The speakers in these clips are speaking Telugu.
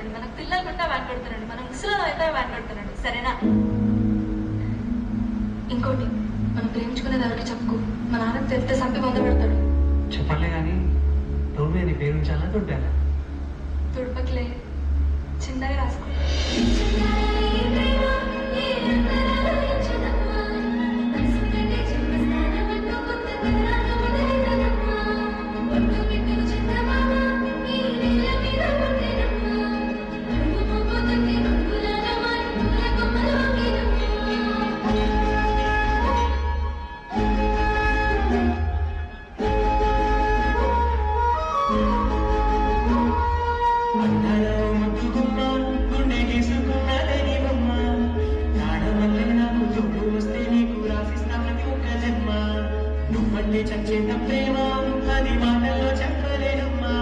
కొడుతున్నాడు, మనకు పిల్లలు పుట్టా వ్యాన్ కొడుతున్నాడు, మన ముసలిలో అయితే వ్యాన్ కొడుతున్నాడు. సరేనా? ఇంకోటి, మనం ప్రేమించుకునేది ఎవరికి చెప్పుకో, మా నాన్నకు తెలిస్తే సంపి వంద పెడతాడు. చెప్పలే కానీ నువ్వే నీ పేరు చాలా దొడ్డాను. తుడుపకిలే, చిన్నగా రాసుకో. చచ్చేత ప్రేమ అది మాటల్లో చెప్పలేనమ్మా,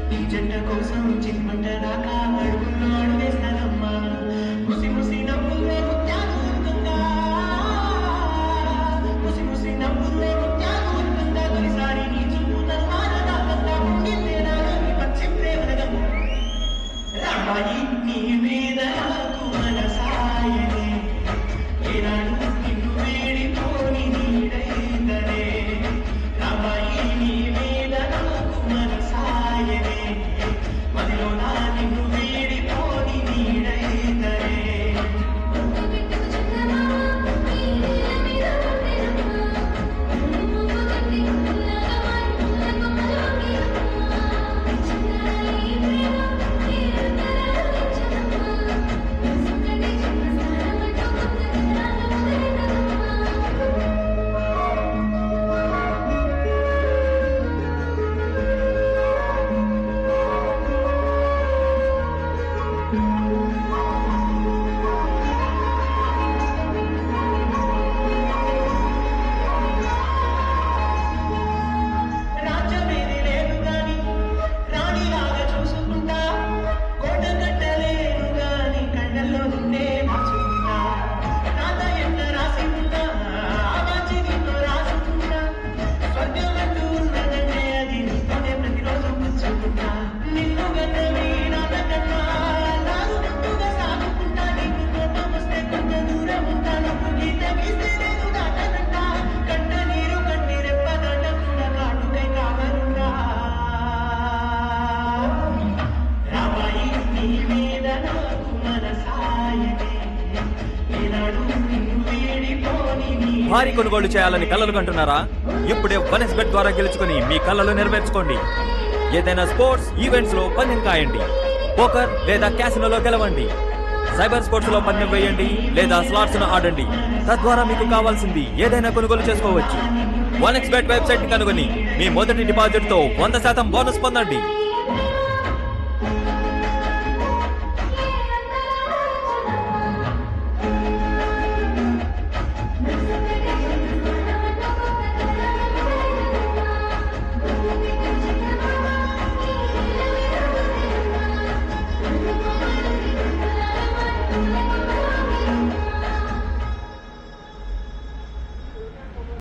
నీ జంట కోసం చిత్మంట దాకా అడుగుల్లో అడుగేస్తానమ్మా. ముసి ముసి నవ్వుల్లో ముత్యాలు ఉంటుందా, ముసి ముసి నవ్వుల్లో ముత్యాలు ఉంటుందా, తొలిసారి నీ చూపు తరువారదాకా ఉండిందే నాలోని పచ్చి ప్రేమనగా. రాయి నీ మీద నాకు మనసాయనే, ఏనాడు నిన్ను వేడిపోని నీడైతనే. భారీ కొనుగోలు చేయాలని కలలు కంటున్నారా? ఇప్పుడే వనెక్స్బెట్ ద్వారా గెలుచుకుని మీ కలలు నెరవేర్చుకోండి. ఏదైనా స్పోర్ట్స్ ఈవెంట్స్ లో పందెం కాయండి, పోకర్ లేదా క్యాసినోలో గెలవండి, సైబర్ స్పోర్ట్స్ లో పందెం వేయండి లేదా స్లాట్స్ ను ఆడండి. తద్వారా మీకు కావాల్సింది ఏదైనా కొనుగోలు చేసుకోవచ్చు. వనెక్స్బెట్ వెబ్సైట్ ని కనుగొని మీ మొదటి డిపాజిట్ తో 100% బోనస్ పొందండి.